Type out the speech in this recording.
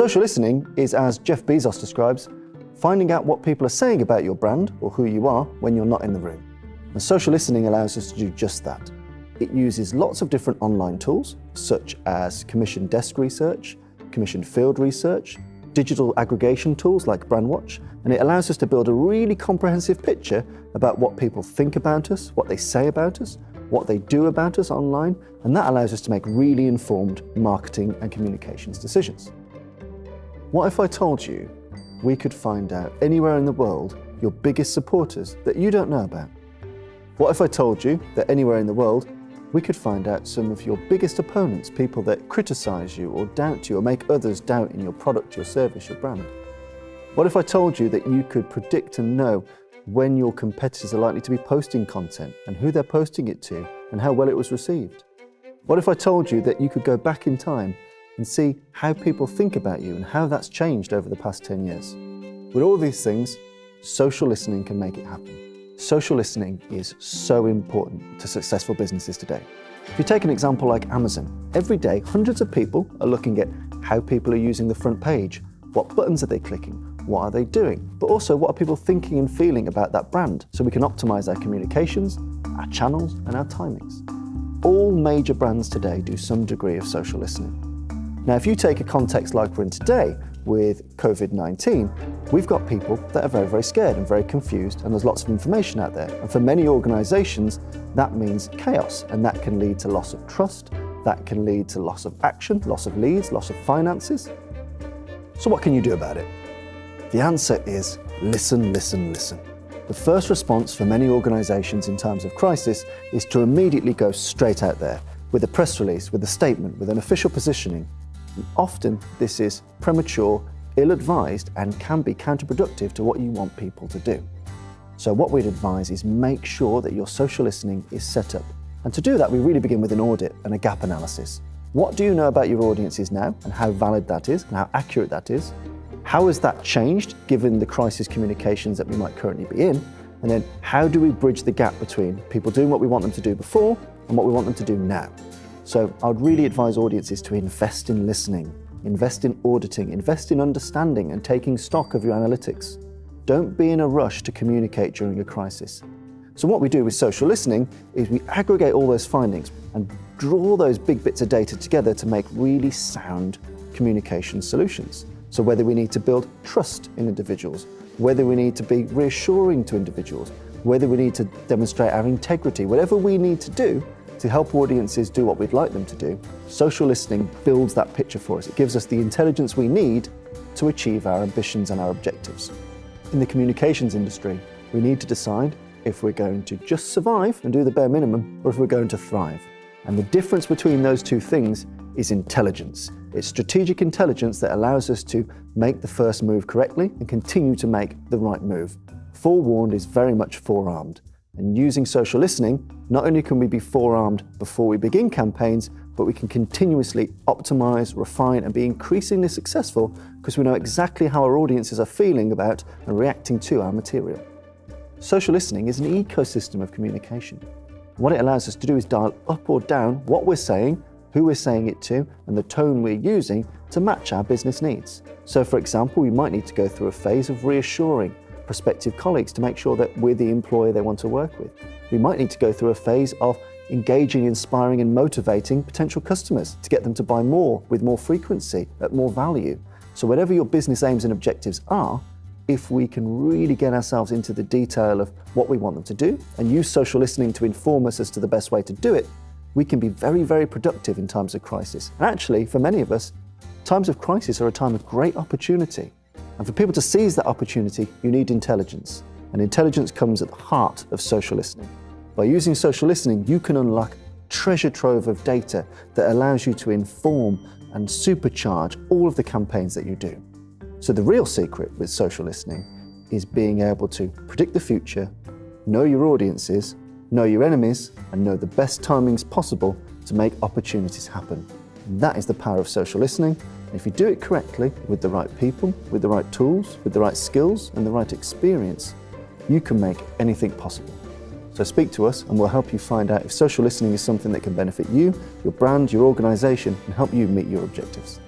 Social listening is, as Jeff Bezos describes, finding out what people are saying about your brand or who you are when you're not in the room. And social listening allows us to do just that. It uses lots of different online tools, such as commissioned desk research, commissioned field research, digital aggregation tools like Brandwatch, and it allows us to build a really comprehensive picture about what people think about us, what they say about us, what they do about us online, and that allows us to make really informed marketing and communications decisions. What if I told you we could find out anywhere in the world your biggest supporters that you don't know about? What if I told you that anywhere in the world we could find out some of your biggest opponents, people that criticize you or doubt you or make others doubt in your product, your service, your brand? What if I told you that you could predict and know when your competitors are likely to be posting content and who they're posting it to and how well it was received? What if I told you that you could go back in time and see how people think about you and how that's changed over the past 10 years? With all these things, social listening can make it happen. Social listening is so important to successful businesses today. If you take an example like Amazon, every day hundreds of people are looking at how people are using the front page, what buttons are they clicking, what are they doing, but also what are people thinking and feeling about that brand, so we can optimize our communications, our channels, and our timings. All major brands today do some degree of social listening. Now, if you take a context like we're in today with COVID-19, we've got people that are very, very scared and very confused, and there's lots of information out there. And for many organizations, that means chaos, and that can lead to loss of trust, that can lead to loss of action, loss of leads, loss of finances. So what can you do about it? The answer is listen, listen, listen. The first response for many organizations in times of crisis is to immediately go straight out there with a press release, with a statement, with an official positioning. And often this is premature, ill-advised, and can be counterproductive to what you want people to do. So what we'd advise is make sure that your social listening is set up. And to do that, we really begin with an audit and a gap analysis. What do you know about your audiences now and how valid that is and how accurate that is? How has that changed given the crisis communications that we might currently be in? And then how do we bridge the gap between people doing what we want them to do before and what we want them to do now? So I would really advise audiences to invest in listening, invest in auditing, invest in understanding and taking stock of your analytics. Don't be in a rush to communicate during a crisis. So what we do with social listening is we aggregate all those findings and draw those big bits of data together to make really sound communication solutions. So whether we need to build trust in individuals, whether we need to be reassuring to individuals, whether we need to demonstrate our integrity, whatever we need to do to help audiences do what we'd like them to do, social listening builds that picture for us. It gives us the intelligence we need to achieve our ambitions and our objectives. In the communications industry, we need to decide if we're going to just survive and do the bare minimum, or if we're going to thrive. And the difference between those two things is intelligence. It's strategic intelligence that allows us to make the first move correctly and continue to make the right move. Forewarned is very much forearmed. And using social listening, not only can we be forearmed before we begin campaigns, but we can continuously optimize, refine, and be increasingly successful because we know exactly how our audiences are feeling about and reacting to our material. Social listening is an ecosystem of communication. What it allows us to do is dial up or down what we're saying, who we're saying it to, and the tone we're using to match our business needs. So for example, we might need to go through a phase of reassuring prospective colleagues to make sure that we're the employer they want to work with. We might need to go through a phase of engaging, inspiring, and motivating potential customers to get them to buy more with more frequency, at more value. So whatever your business aims and objectives are, if we can really get ourselves into the detail of what we want them to do and use social listening to inform us as to the best way to do it, we can be very, very productive in times of crisis. And actually, for many of us, times of crisis are a time of great opportunity. And for people to seize that opportunity, you need intelligence. And intelligence comes at the heart of social listening. By using social listening, you can unlock treasure trove of data that allows you to inform and supercharge all of the campaigns that you do. So the real secret with social listening is being able to predict the future, know your audiences, know your enemies, and know the best timings possible to make opportunities happen. And that is the power of social listening. And if you do it correctly, with the right people, with the right tools, with the right skills, and the right experience, you can make anything possible. So speak to us and we'll help you find out if social listening is something that can benefit you, your brand, your organization, and help you meet your objectives.